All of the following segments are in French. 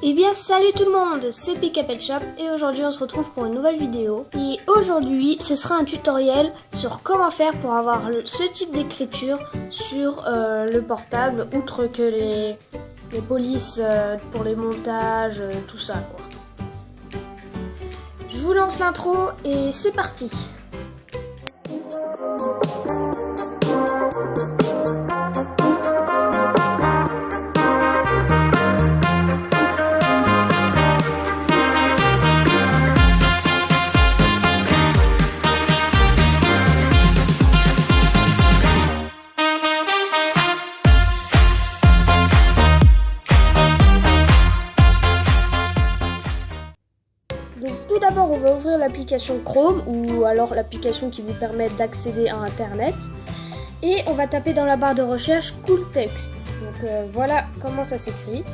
Eh bien salut tout le monde, c'est Pika Pet Shop et aujourd'hui on se retrouve pour une nouvelle vidéo. Et aujourd'hui ce sera un tutoriel sur comment faire pour avoir ce type d'écriture sur le portable, outre que les polices pour les montages, tout ça quoi. Je vous lance l'intro et c'est parti. Donc tout d'abord on va ouvrir l'application Chrome ou alors l'application qui vous permet d'accéder à internet et on va taper dans la barre de recherche Cool Text. Donc voilà comment ça s'écrit.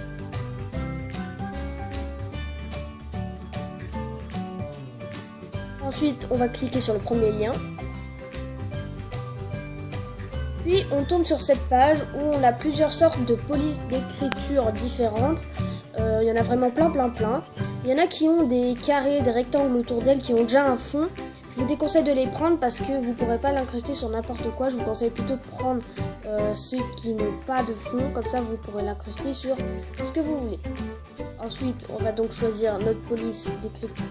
Ensuite on va cliquer sur le premier lien. Puis on tombe sur cette page où on a plusieurs sortes de polices d'écriture différentes. Il y en a vraiment plein. Il y en a qui ont des carrés, des rectangles autour d'elles qui ont déjà un fond. Je vous déconseille de les prendre parce que vous ne pourrez pas l'incruster sur n'importe quoi. Je vous conseille plutôt de prendre ceux qui n'ont pas de fond. Comme ça vous pourrez l'incruster sur ce que vous voulez. Ensuite on va donc choisir notre police d'écriture.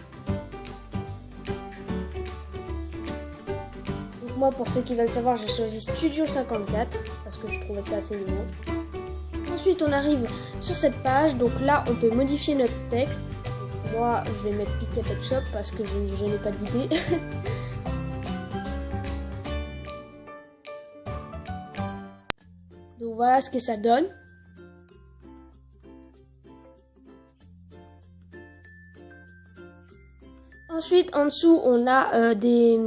Donc moi pour ceux qui veulent savoir j'ai choisi Studio 54 parce que je trouvais ça assez mignon. Ensuite on arrive sur cette page, donc là on peut modifier notre texte. Moi je vais mettre Pika Pet Shop parce que je n'ai pas d'idée. Donc voilà ce que ça donne. Ensuite en dessous on a des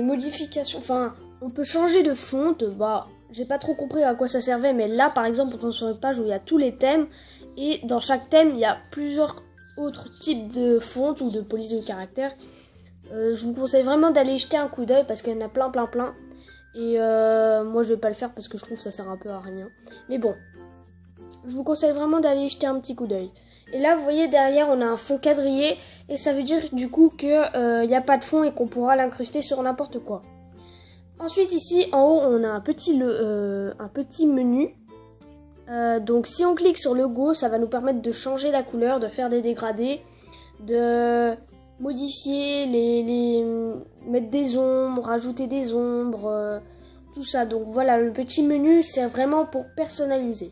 modifications, enfin on peut changer de fonte. J'ai pas trop compris à quoi ça servait, mais là par exemple on tombe sur une page où il y a tous les thèmes et dans chaque thème il y a plusieurs autres types de fontes ou de polices de caractères. Je vous conseille vraiment d'aller jeter un coup d'œil parce qu'il y en a plein et moi je vais pas le faire parce que je trouve que ça sert un peu à rien, mais bon, je vous conseille vraiment d'aller jeter un petit coup d'œil. Et là vous voyez derrière on a un fond quadrillé et ça veut dire du coup que y a pas de fond et qu'on pourra l'incruster sur n'importe quoi. Ensuite ici en haut on a un petit menu. Donc si on clique sur le logo, ça va nous permettre de changer la couleur, de faire des dégradés, de modifier, mettre des ombres, rajouter des ombres, tout ça. Donc voilà, le petit menu c'est vraiment pour personnaliser.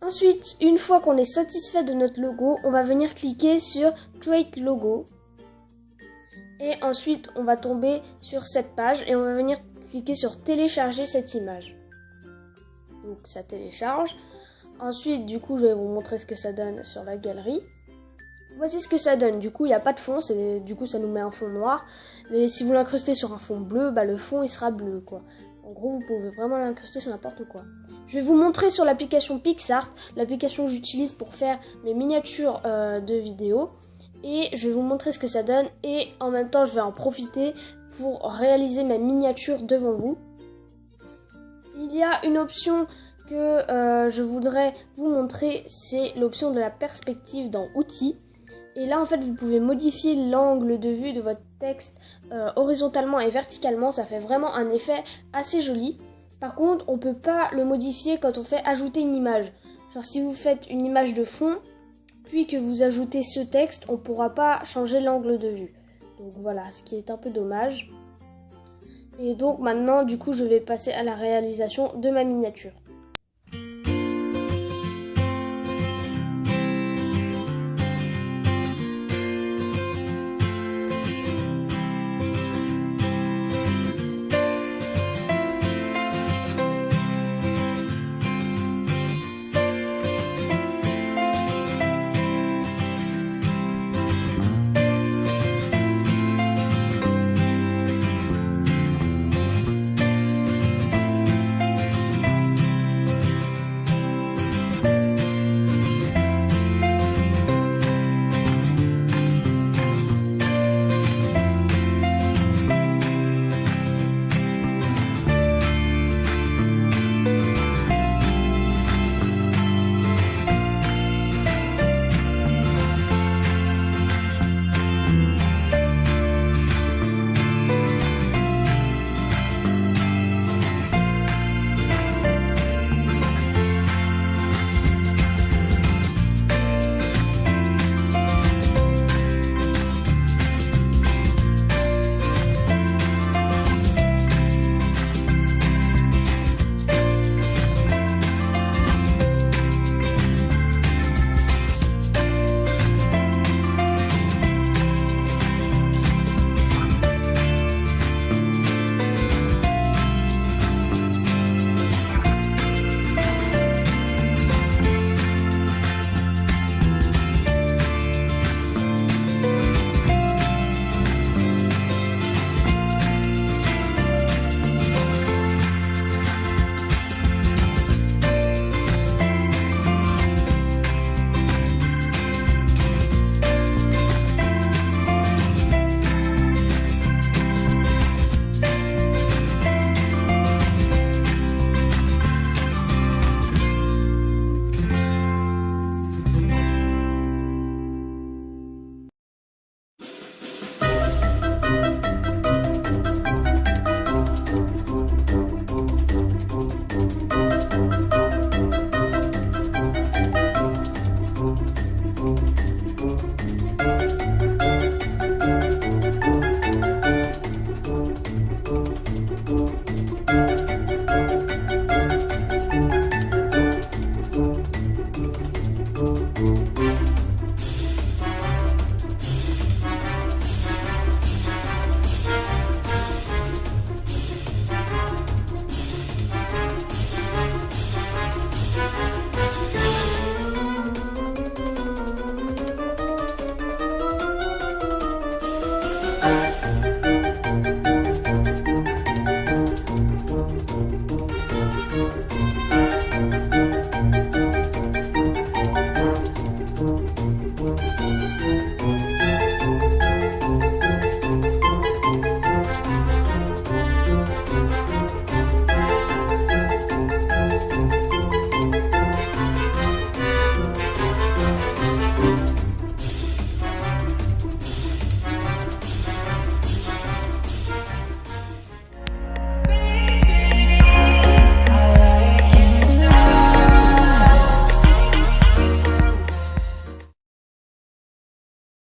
Ensuite, une fois qu'on est satisfait de notre logo, on va venir cliquer sur Create Logo. Et ensuite, on va tomber sur cette page et on va venir cliquer sur Télécharger cette image. Donc ça télécharge. Ensuite, du coup, je vais vous montrer ce que ça donne sur la galerie. Voici ce que ça donne. Du coup, il n'y a pas de fond, du coup ça nous met un fond noir. Mais si vous l'incrustez sur un fond bleu, le fond il sera bleu quoi. En gros, vous pouvez vraiment l'incruster sur n'importe quoi. Je vais vous montrer sur l'application PicsArt, l'application que j'utilise pour faire mes miniatures de vidéos. Et je vais vous montrer ce que ça donne. Et en même temps, je vais en profiter pour réaliser ma miniature devant vous. Il y a une option que je voudrais vous montrer, c'est l'option de la perspective dans Outils. Et là, en fait, vous pouvez modifier l'angle de vue de votre texte horizontalement et verticalement. Ça fait vraiment un effet assez joli. Par contre, on ne peut pas le modifier quand on fait ajouter une image. Genre, si vous faites une image de fond, puis que vous ajoutez ce texte, on ne pourra pas changer l'angle de vue. Donc voilà, ce qui est un peu dommage. Et donc maintenant, du coup, je vais passer à la réalisation de ma miniature.